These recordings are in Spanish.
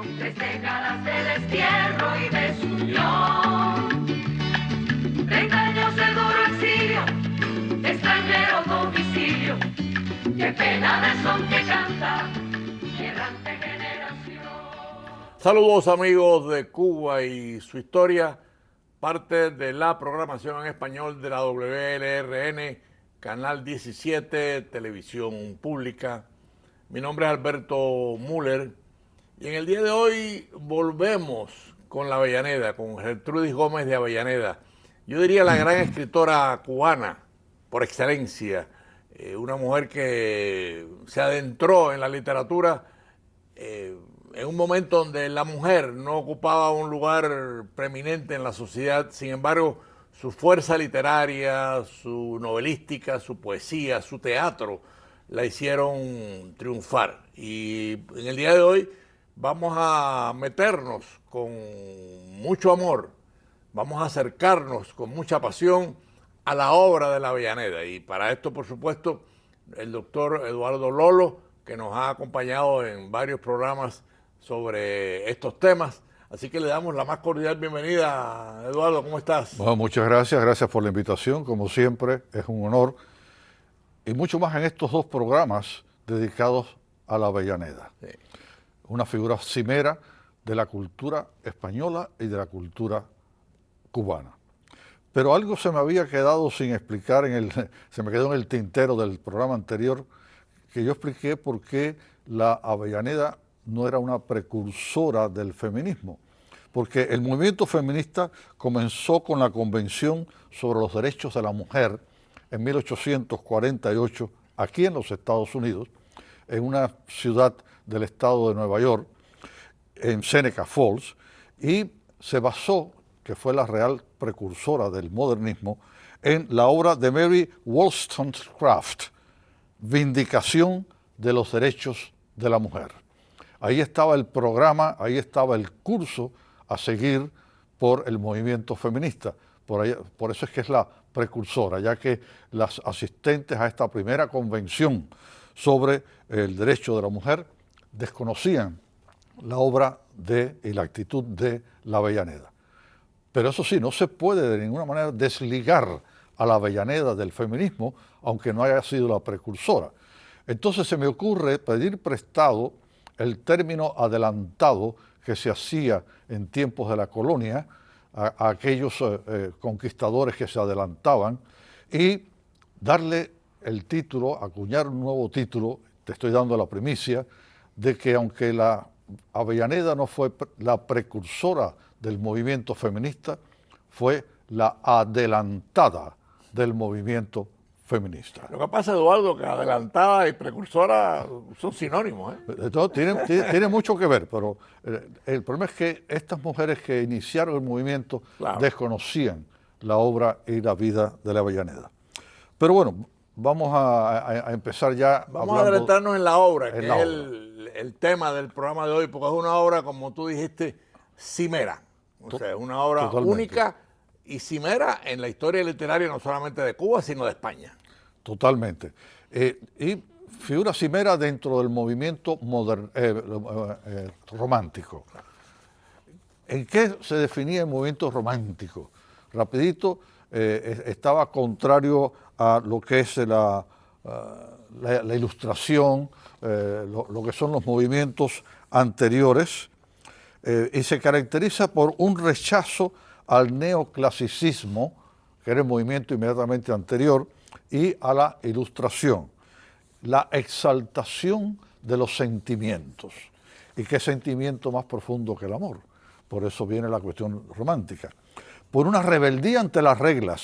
3 décadas de destierro y desunión, 30 años de duro exilio, extranjero domicilio, qué pena de son que canta, errante generación. Saludos amigos de Cuba y su historia, parte de la programación en español de la WLRN, Canal 17, Televisión Pública. Mi nombre es Alberto Müller y en el día de hoy volvemos con la Avellaneda, con Gertrudis Gómez de Avellaneda. Yo diría la gran escritora cubana por excelencia, una mujer que se adentró en la literatura en un momento donde la mujer no ocupaba un lugar preeminente en la sociedad. Sin embargo, su fuerza literaria, su novelística, su poesía, su teatro, la hicieron triunfar. Y en el día de hoy vamos a meternos con mucho amor, vamos a acercarnos con mucha pasión a la obra de la Avellaneda. Y para esto, por supuesto, el doctor Eduardo Lolo, que nos ha acompañado en varios programas sobre estos temas. Así que le damos la más cordial bienvenida. Eduardo, ¿cómo estás? Bueno, muchas gracias por la invitación, como siempre, es un honor. Y mucho más en estos dos programas dedicados a la Avellaneda. Sí. Una figura cimera de la cultura española y de la cultura cubana. Pero algo se me había quedado sin explicar, se me quedó en el tintero del programa anterior, que yo expliqué por qué la Avellaneda no era una precursora del feminismo. Porque el movimiento feminista comenzó con la Convención sobre los Derechos de la Mujer en 1848, aquí en los Estados Unidos, en una ciudad del estado de Nueva York, en Seneca Falls, y se basó, que fue la real precursora del modernismo, en la obra de Mary Wollstonecraft, Vindicación de los Derechos de la Mujer. Ahí estaba el programa, ahí estaba el curso a seguir por el movimiento feminista. Por eso es que es la precursora, ya que las asistentes a esta primera convención sobre el derecho de la mujer desconocían la obra y la actitud de la Avellaneda. Pero eso sí, no se puede de ninguna manera desligar a la Avellaneda del feminismo, aunque no haya sido la precursora. Entonces se me ocurre pedir prestado el término adelantado que se hacía en tiempos de la colonia a aquellos conquistadores que se adelantaban y darle el título, acuñar un nuevo título, te estoy dando la primicia, de que aunque la Avellaneda no fue la precursora del movimiento feminista, fue la adelantada del movimiento feminista. Lo que pasa, Eduardo, que adelantada y precursora son sinónimos, ¿eh? Entonces, tiene mucho que ver, pero el problema es que estas mujeres que iniciaron el movimiento desconocían la obra y la vida de la Avellaneda. Pero bueno, vamos a empezar ya. Vamos a adelantarnos en la obra, que es el tema del programa de hoy, porque es una obra, como tú dijiste, cimera. O sea, es una obra única y cimera en la historia literaria no solamente de Cuba, sino de España. Totalmente. Y figura cimera dentro del movimiento romántico. ¿En qué se definía el movimiento romántico? Rapidito, estaba contrario a lo que es la ilustración, lo que son los movimientos anteriores, y se caracteriza por un rechazo al neoclasicismo, que era el movimiento inmediatamente anterior, y a la ilustración, la exaltación de los sentimientos. ¿Y qué sentimiento más profundo que el amor? Por eso viene la cuestión romántica. Por una rebeldía ante las reglas.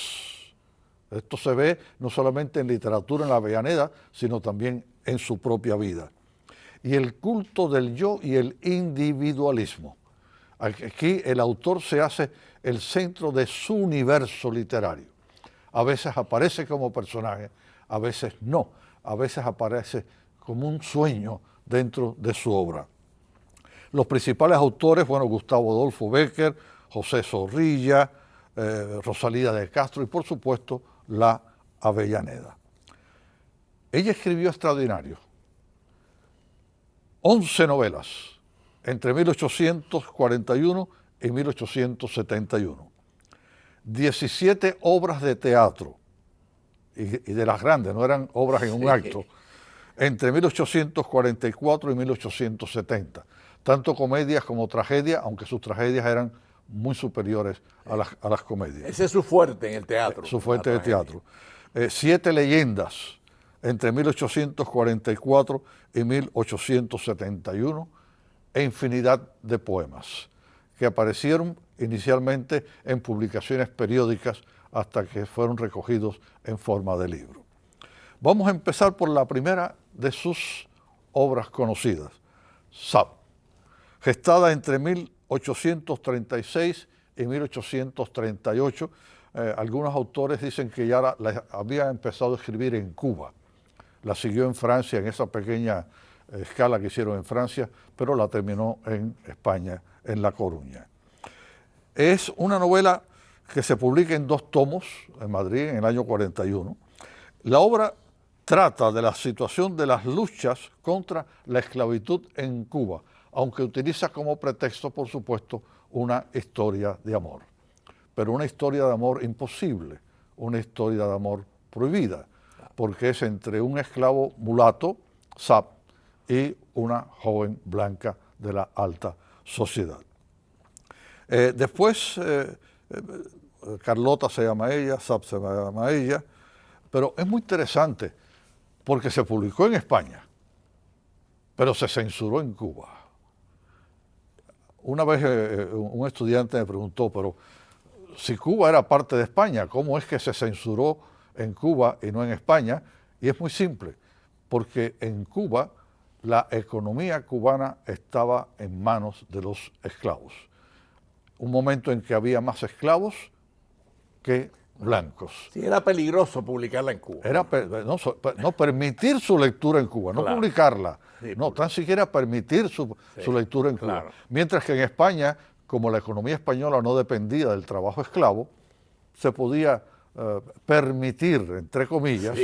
Esto se ve no solamente en literatura en la Avellaneda, sino también en su propia vida. Y el culto del yo y el individualismo. Aquí el autor se hace el centro de su universo literario. A veces aparece como personaje, a veces no. A veces aparece como un sueño dentro de su obra. Los principales autores, bueno, Gustavo Adolfo Bécquer, José Zorrilla, Rosalía de Castro y, por supuesto, la Avellaneda. Ella escribió extraordinario. 11 novelas, entre 1841 y 1871. 17 obras de teatro, y de las grandes, no eran obras en un acto, entre 1844 y 1870. Tanto comedias como tragedias, aunque sus tragedias eran muy superiores a las comedias. Ese es su fuerte en el teatro. Su fuerte de teatro. 7 leyendas entre 1844 y 1871 e infinidad de poemas que aparecieron inicialmente en publicaciones periódicas hasta que fueron recogidos en forma de libro. Vamos a empezar por la primera de sus obras conocidas, Sab, gestada entre 1836 y 1838. Algunos autores dicen que ya la había empezado a escribir en Cuba. La siguió en Francia, en esa pequeña escala que hicieron en Francia, pero la terminó en España, en La Coruña. Es una novela que se publica en 2 tomos en Madrid en el año 41. La obra trata de la situación de las luchas contra la esclavitud en Cuba, aunque utiliza como pretexto, por supuesto, una historia de amor. Pero una historia de amor imposible, una historia de amor prohibida, porque es entre un esclavo mulato, Sab, y una joven blanca de la alta sociedad. Después, Carlota se llama ella, Sab se llama ella, pero es muy interesante porque se publicó en España, pero se censuró en Cuba. Una vez un estudiante me preguntó, pero si Cuba era parte de España, ¿cómo es que se censuró en Cuba y no en España? Y es muy simple, porque en Cuba la economía cubana estaba en manos de los esclavos. Un momento en que había más esclavos que blancos. Sí, era peligroso publicarla en Cuba. Era no permitir su lectura en Cuba, no publicarla, sí, no, tan siquiera permitir su lectura en Cuba. Claro. Mientras que en España, como la economía española no dependía del trabajo esclavo, se podía permitir, entre comillas,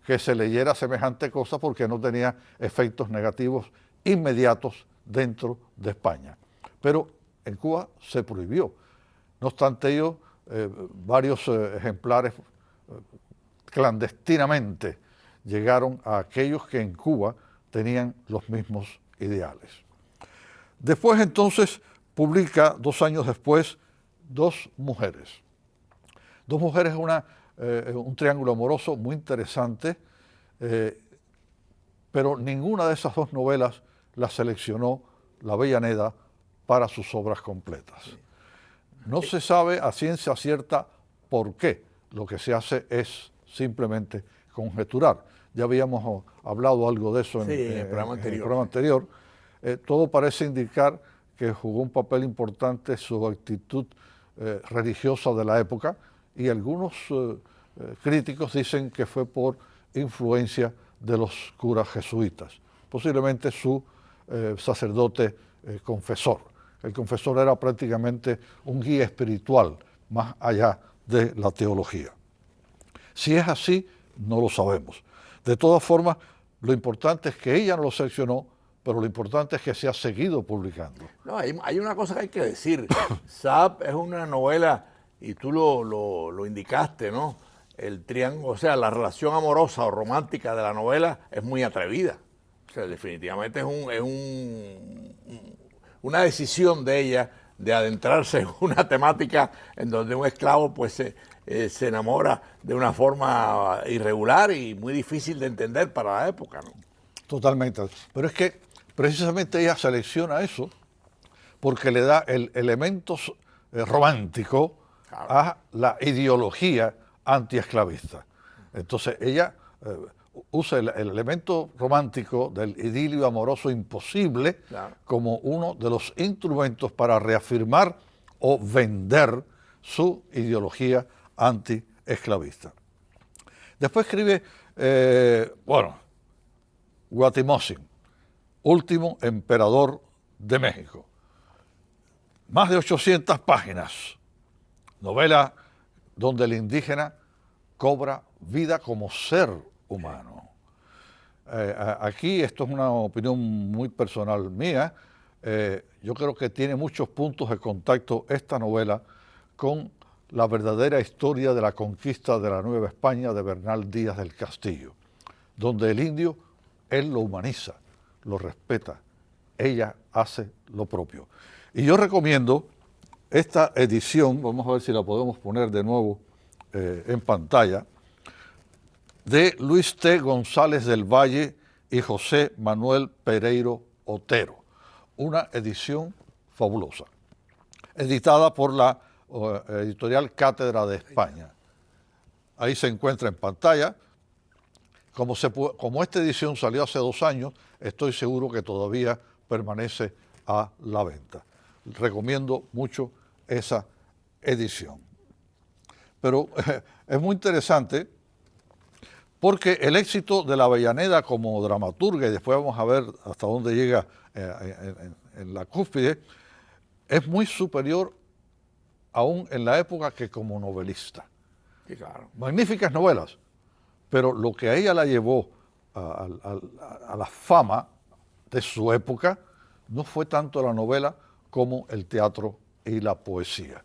que se leyera semejante cosa porque no tenía efectos negativos inmediatos dentro de España. Pero en Cuba se prohibió. No obstante ello, varios ejemplares clandestinamente llegaron a aquellos que en Cuba tenían los mismos ideales. Después entonces publica, 2 años después, Dos mujeres. Dos mujeres es un triángulo amoroso muy interesante, pero ninguna de esas 2 novelas la seleccionó la Avellaneda para sus obras completas. No se sabe a ciencia cierta por qué. Lo que se hace es simplemente conjeturar. Ya habíamos hablado algo de eso en el programa anterior. Todo parece indicar que jugó un papel importante su actitud religiosa de la época, y algunos críticos dicen que fue por influencia de los curas jesuitas, posiblemente su sacerdote confesor. El confesor era prácticamente un guía espiritual más allá de la teología. Si es así, no lo sabemos. De todas formas, lo importante es que ella no lo seleccionó, pero lo importante es que se ha seguido publicando. No, hay una cosa que hay que decir. Sab es una novela, y tú lo indicaste, ¿no? El triángulo, o sea, la relación amorosa o romántica de la novela es muy atrevida. O sea, definitivamente es una decisión de ella de adentrarse en una temática en donde un esclavo pues se enamora de una forma irregular y muy difícil de entender para la época, ¿no? Totalmente. Pero es que precisamente ella selecciona eso porque le da el elemento romántico a la ideología antiesclavista. Entonces ella usa el elemento romántico del idilio amoroso imposible como uno de los instrumentos para reafirmar o vender su ideología antiesclavista. Después escribe, Guatimozin, último emperador de México. Más de 800 páginas. Novela donde el indígena cobra vida como ser humano. Aquí, esto es una opinión muy personal mía, yo creo que tiene muchos puntos de contacto esta novela con la verdadera historia de la conquista de la Nueva España de Bernal Díaz del Castillo, donde el indio, él lo humaniza, lo respeta, ella hace lo propio. Y yo recomiendo esta edición, vamos a ver si la podemos poner de nuevo en pantalla, de Luis T. González del Valle y José Manuel Pereiro Otero, una edición fabulosa, editada por la editorial Cátedra de España. Ahí se encuentra en pantalla. Como esta edición salió hace 2 años, estoy seguro que todavía permanece a la venta. Recomiendo mucho esa edición. Pero es muy interesante porque el éxito de la Avellaneda como dramaturga, y después vamos a ver hasta dónde llega en la cúspide, es muy superior aún en la época que como novelista. Sí, claro. Magníficas novelas, pero lo que a ella la llevó a la fama de su época no fue tanto la novela como el teatro y la poesía.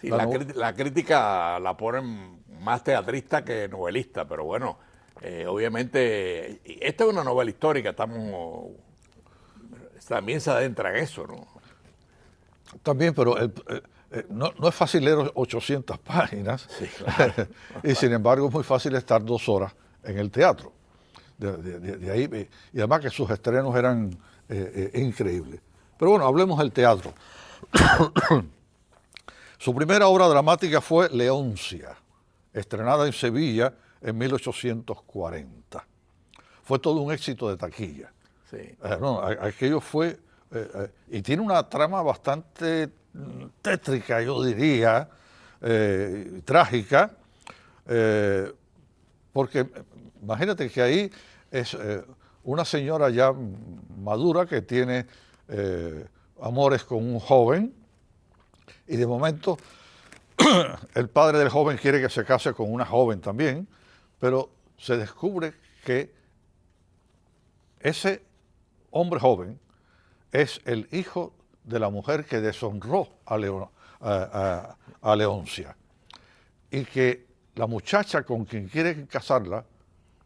Sí, la crítica la ponen más teatrista que novelista, pero bueno, obviamente, esta es una novela histórica, también se adentra en eso, ¿no? También, pero no es fácil leer 800 páginas, sí, claro. Y sin embargo es muy fácil estar 2 horas en el teatro. De ahí, y además que sus estrenos eran increíbles. Pero bueno, hablemos del teatro. Su primera obra dramática fue Leoncia, estrenada en Sevilla en 1840. Fue todo un éxito de taquilla. Sí. Aquello fue, y tiene una trama bastante tétrica, yo diría, trágica, porque imagínate que ahí es una señora ya madura que tiene amores con un joven, y de momento el padre del joven quiere que se case con una joven también, pero se descubre que ese hombre joven es el hijo de la mujer que deshonró a Leoncia, y que la muchacha con quien quiere casarla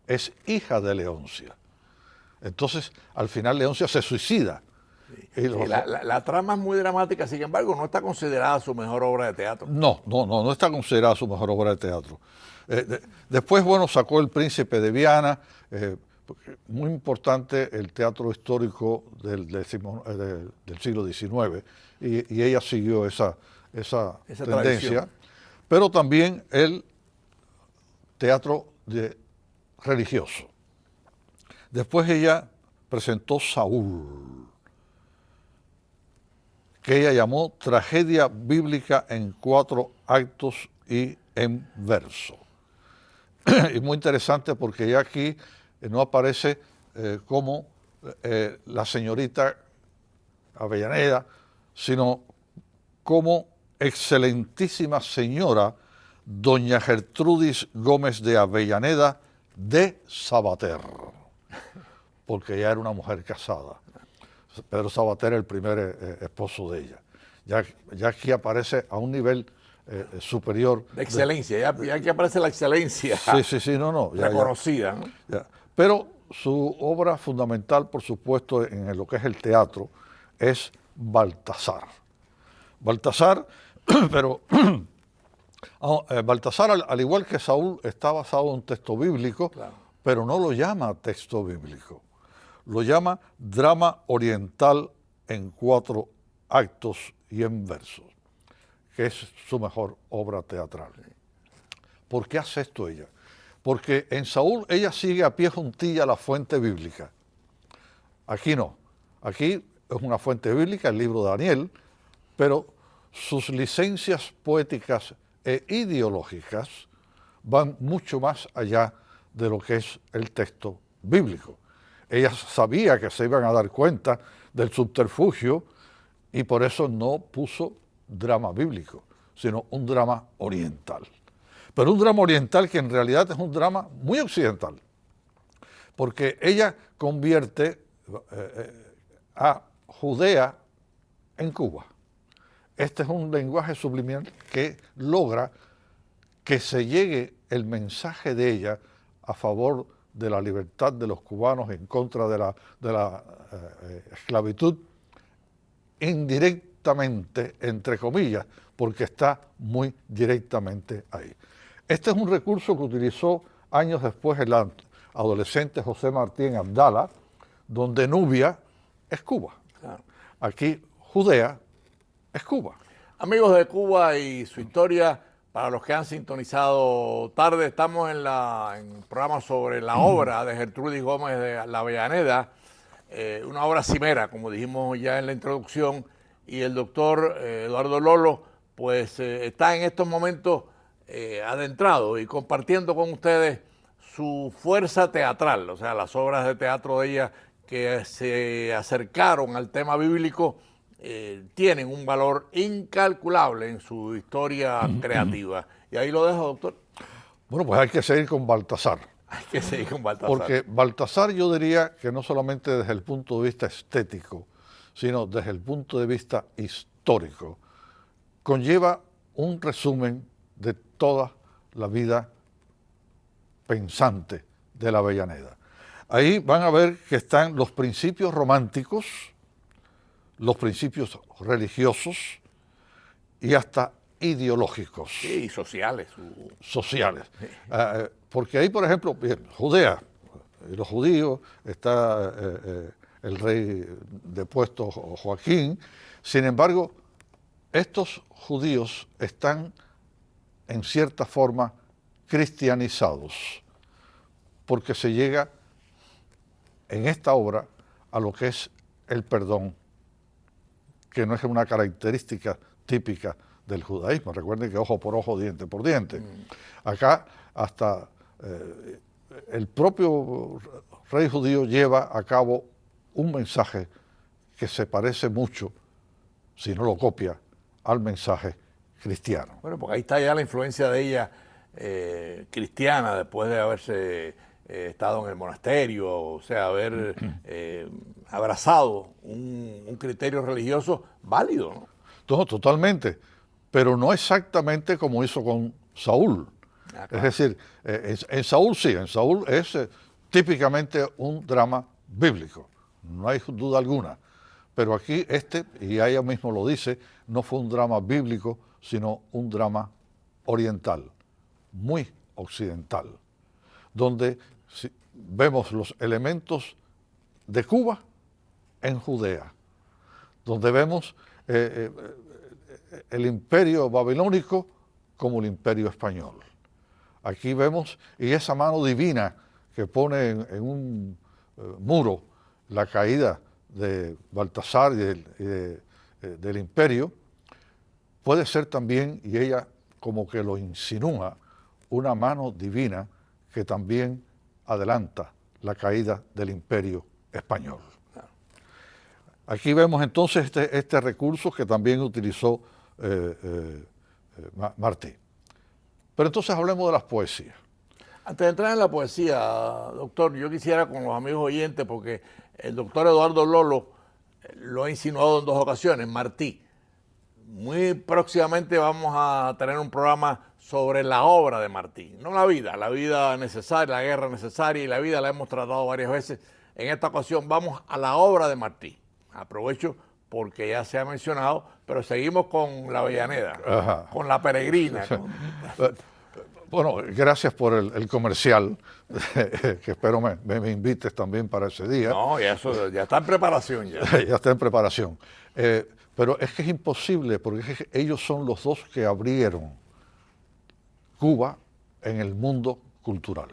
es hija de Leoncia. Entonces, al final Leoncia se suicida. Sí, la trama es muy dramática, sin embargo, no está considerada su mejor obra de teatro. No está considerada su mejor obra de teatro. Después, bueno, sacó El Príncipe de Viana, muy importante el teatro histórico del siglo XIX, y ella siguió esa tendencia, tradición. Pero también el teatro religioso. Después ella presentó Saúl, que ella llamó Tragedia Bíblica en 4 actos y en verso. Y muy interesante porque ya aquí no aparece como la señorita Avellaneda, sino como excelentísima señora doña Gertrudis Gómez de Avellaneda de Sabater, porque ella era una mujer casada. Pedro Sabater era el primer esposo de ella. Ya aquí aparece a un nivel superior. De excelencia, ya aquí aparece la excelencia. Sí, no. Reconocida, ¿no? Ya. Pero su obra fundamental, por supuesto, en lo que es el teatro, es Baltasar. Baltasar, pero Baltasar, al igual que Saúl, está basado en un texto bíblico, claro, pero no lo llama texto bíblico. Lo llama drama oriental en 4 actos y en versos, que es su mejor obra teatral. ¿Por qué hace esto ella? Porque en Saúl ella sigue a pie juntilla la fuente bíblica. Aquí no. Aquí es una fuente bíblica, el libro de Daniel, pero sus licencias poéticas e ideológicas van mucho más allá de lo que es el texto bíblico. Ella sabía que se iban a dar cuenta del subterfugio y por eso no puso drama bíblico, sino un drama oriental. Pero un drama oriental que en realidad es un drama muy occidental, porque ella convierte a Judea en Cuba. Este es un lenguaje subliminal que logra que se llegue el mensaje de ella a favor de la libertad de los cubanos en contra de la esclavitud, indirectamente, entre comillas, porque está muy directamente ahí. Este es un recurso que utilizó años después el adolescente José Martín Abdala, donde Nubia es Cuba. Aquí Judea es Cuba. Amigos de Cuba y su historia, para los que han sintonizado tarde, estamos en un programa sobre la obra de Gertrudis Gómez de la Avellaneda, una obra cimera, como dijimos ya en la introducción, y el doctor Eduardo Lolo, pues está en estos momentos adentrado y compartiendo con ustedes su fuerza teatral, o sea, las obras de teatro de ella que se acercaron al tema bíblico, tienen un valor incalculable en su historia creativa. Y ahí lo dejo, doctor. Bueno, pues hay que seguir con Baltasar. Hay que seguir con Baltasar. Porque Baltasar, yo diría que no solamente desde el punto de vista estético, sino desde el punto de vista histórico, conlleva un resumen de toda la vida pensante de la Avellaneda. Ahí van a ver que están los principios románticos, los principios religiosos y hasta ideológicos. Sí, sociales. Sociales. Porque ahí, por ejemplo, bien, Judea, los judíos, está el rey depuesto Joaquín. Sin embargo, estos judíos están en cierta forma cristianizados, porque se llega en esta obra a lo que es el perdón, que no es una característica típica del judaísmo. Recuerden que ojo por ojo, diente por diente. Acá hasta el propio rey judío lleva a cabo un mensaje que se parece mucho, si no lo copia, al mensaje cristiano. Bueno, porque ahí está ya la influencia de ella cristiana, después de haberse estado en el monasterio, o sea, haber abrazado un criterio religioso válido, ¿no? No, totalmente, pero no exactamente como hizo con Saúl. Claro. Es decir, en Saúl sí, en Saúl es típicamente un drama bíblico, no hay duda alguna. Pero aquí y ella mismo lo dice, no fue un drama bíblico, sino un drama oriental, muy occidental, donde vemos los elementos de Cuba en Judea, donde vemos el imperio babilónico como el imperio español. Aquí vemos, y esa mano divina que pone en un muro la caída de Baltasar y del imperio, puede ser también, y ella como que lo insinúa, una mano divina que también adelanta la caída del imperio español. Aquí vemos entonces este recurso que también utilizó Martí. Pero entonces hablemos de las poesías. Antes de entrar en la poesía, doctor, yo quisiera con los amigos oyentes, porque el doctor Eduardo Lolo lo ha insinuado en 2 ocasiones, Martí. Muy próximamente vamos a tener un programa sobre la obra de Martí, no la vida necesaria, la guerra necesaria, y la vida la hemos tratado varias veces. En esta ocasión vamos a la obra de Martí. Aprovecho porque ya se ha mencionado, pero seguimos con la Avellaneda, Ajá. con la peregrina. Bueno, gracias por el comercial, que espero me invites también para ese día. No, eso ya está en preparación ya. Ya está en preparación. Pero es que es imposible, porque es que ellos son los dos que abrieron Cuba en el mundo cultural.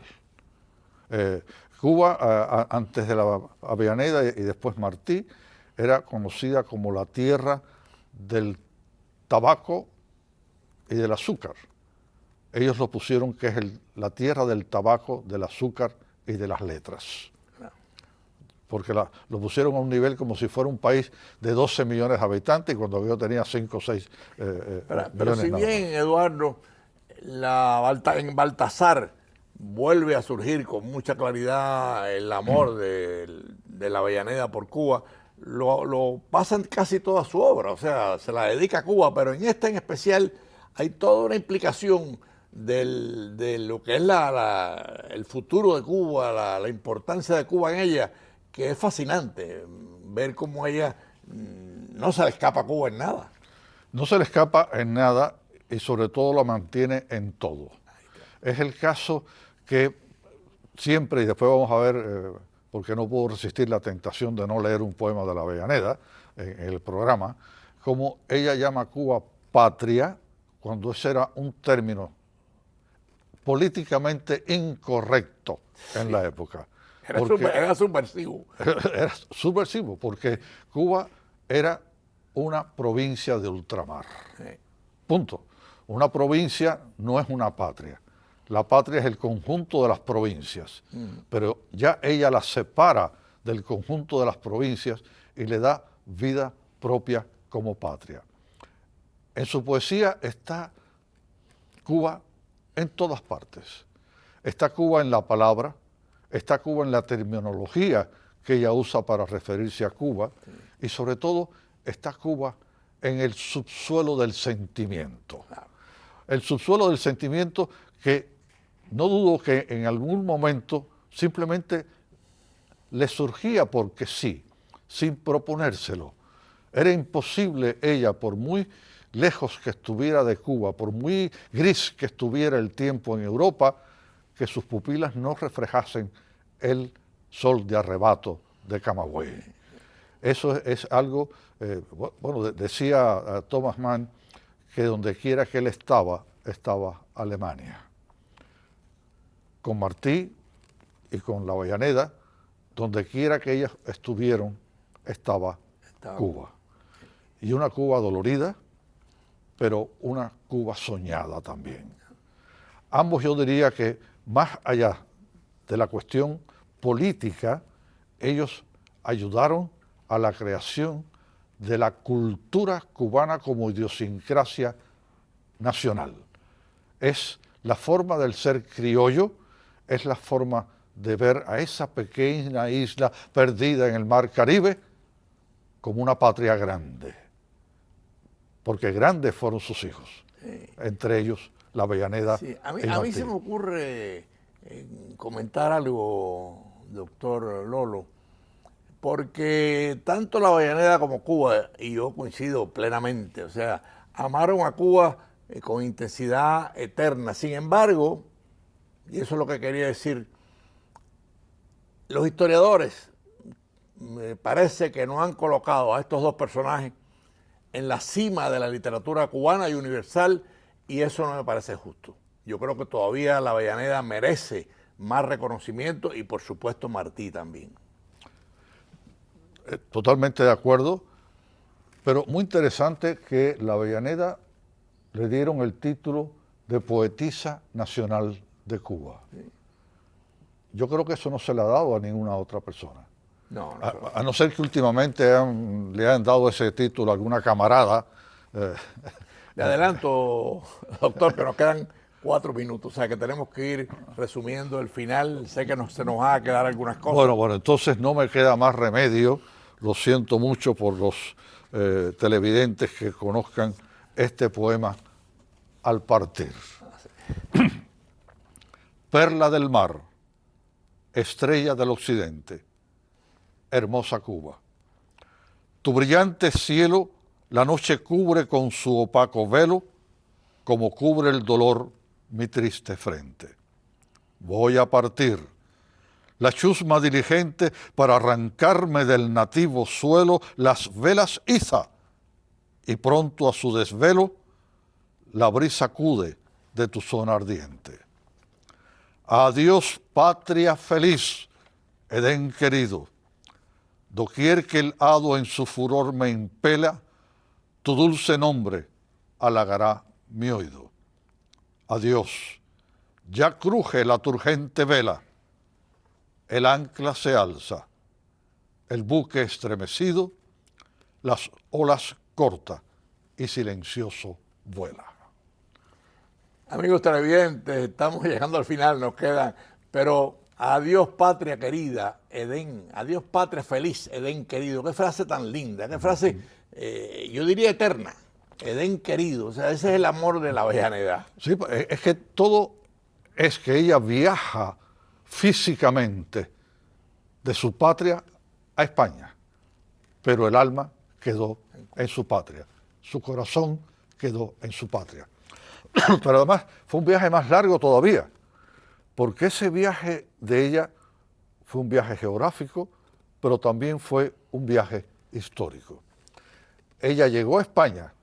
Cuba, antes de la Avellaneda y después Martí, era conocida como la tierra del tabaco y del azúcar. Ellos lo pusieron que es la tierra del tabaco, del azúcar y de las letras. Porque lo pusieron a un nivel como si fuera un país de 12 millones de habitantes, y cuando yo tenía 5 o 6 pero si bien, Eduardo, en Baltasar vuelve a surgir con mucha claridad el amor de la Avellaneda por Cuba, lo pasa en casi toda su obra, o sea, se la dedica a Cuba, pero en esta en especial hay toda una implicación de lo que es el futuro de Cuba, la importancia de Cuba en ella, que es fascinante ver cómo ella no se le escapa a Cuba en nada. No se le escapa en nada y sobre todo la mantiene en todo. Es el caso que siempre, y después vamos a ver, porque no puedo resistir la tentación de no leer un poema de la Avellaneda en el programa, como ella llama a Cuba patria, cuando ese era un término políticamente incorrecto en la época. Era subversivo. Era subversivo, porque Cuba era una provincia de ultramar. Sí. Punto. Una provincia no es una patria. La patria es el conjunto de las provincias, pero ya ella la separa del conjunto de las provincias y le da vida propia como patria. En su poesía está Cuba en todas partes. Está Cuba en la palabra, está Cuba en la terminología que ella usa para referirse a Cuba, y sobre todo está Cuba en el subsuelo del sentimiento. El subsuelo del sentimiento que no dudo que en algún momento simplemente le surgía porque sí, sin proponérselo. Era imposible ella, por muy lejos que estuviera de Cuba, por muy gris que estuviera el tiempo en Europa, que sus pupilas no reflejasen el sol de arrebato de Camagüey. Eso es algo, bueno, decía Thomas Mann que donde quiera que él estaba Alemania. Con Martí y con la Avellaneda, donde quiera que ellas estuvieron, estaba Cuba. Y una Cuba dolorida, pero una Cuba soñada también. Ambos yo diría que más allá de la cuestión política, ellos ayudaron a la creación de la cultura cubana como idiosincrasia nacional. Es la forma del ser criollo, es la forma de ver a esa pequeña isla perdida en el mar Caribe como una patria grande, porque grandes fueron sus hijos, entre ellos la Avellaneda. Sí. A mí se me ocurre comentar algo, doctor Lolo, porque tanto la Avellaneda como Cuba, y yo coincido plenamente, o sea, amaron a Cuba con intensidad eterna. Sin embargo, y eso es lo que quería decir, los historiadores me parece que no han colocado a estos dos personajes en la cima de la literatura cubana y universal, y eso no me parece justo. Yo creo que todavía la Avellaneda merece más reconocimiento y por supuesto Martí también. Totalmente de acuerdo, pero muy interesante que la Avellaneda le dieron el título de Poetisa Nacional de Cuba. Sí. Yo creo que eso no se le ha dado a ninguna otra persona. No, a no ser que últimamente le hayan dado ese título a alguna camarada. Le adelanto, doctor, que nos quedan 4 minutos, o sea que tenemos que ir resumiendo el final. Sé que se nos va a quedar algunas cosas. Bueno, entonces no me queda más remedio. Lo siento mucho por los televidentes que conozcan este poema al partir. Perla del mar, estrella del occidente, hermosa Cuba. Tu brillante cielo la noche cubre con su opaco velo, como cubre el dolor mi triste frente. Voy a partir, la chusma diligente para arrancarme del nativo suelo las velas iza, y pronto a su desvelo la brisa acude de tu zona ardiente. Adiós, patria feliz, Edén querido. Doquier que el hado en su furor me impela, tu dulce nombre halagará mi oído. Adiós, ya cruje la turgente vela, el ancla se alza, el buque estremecido, las olas corta y silencioso vuela. Amigos televidentes, estamos llegando al final, nos quedan, pero Adiós patria querida, Edén, adiós patria feliz, Edén querido. Qué frase tan linda, qué frase, yo diría eterna, Edén querido. O sea, ese es el amor de la Avellaneda. Sí, es que todo es que ella viaja físicamente de su patria a España, pero el alma quedó en su patria, su corazón quedó en su patria. Pero además fue un viaje más largo todavía, porque ese viaje de ella fue un viaje geográfico, pero también fue un viaje histórico. Ella llegó a España,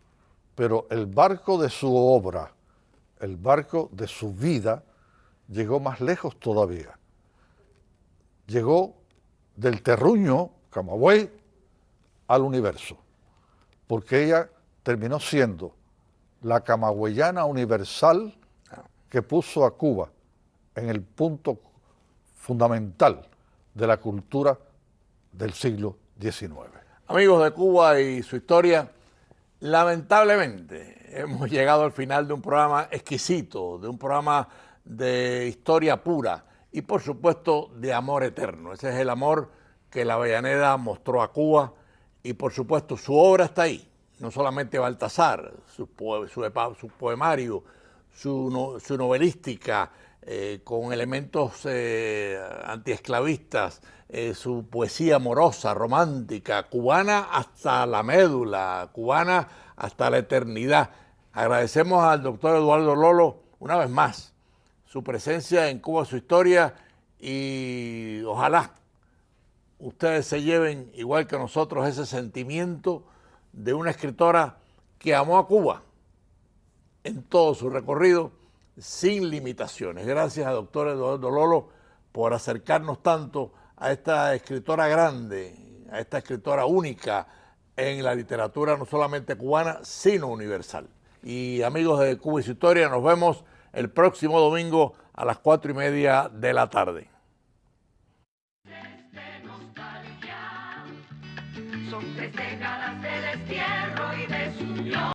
pero el barco de su obra, el barco de su vida, llegó más lejos todavía. Llegó del terruño, Camagüey, al universo, porque ella terminó siendo la camagüeyana universal que puso a Cuba en el punto fundamental de la cultura del siglo XIX. Amigos de Cuba y su historia, lamentablemente hemos llegado al final de un programa exquisito, de un programa de historia pura y por supuesto de amor eterno. Ese es el amor que la Avellaneda mostró a Cuba y por supuesto su obra está ahí. No solamente Baltasar, su poemario, su novelística, con elementos antiesclavistas, su poesía amorosa, romántica, cubana hasta la médula, cubana hasta la eternidad. Agradecemos al doctor Eduardo Lolo una vez más su presencia en Cuba, su historia, y ojalá ustedes se lleven, igual que nosotros, ese sentimiento de una escritora que amó a Cuba en todo su recorrido sin limitaciones. Gracias a doctor Eduardo Lolo por acercarnos tanto a esta escritora grande, a esta escritora única en la literatura no solamente cubana, sino universal. Y amigos de Cuba y su historia, nos vemos el próximo domingo a las 4:30 de la tarde. Son 3 décadas de destierro y desunión.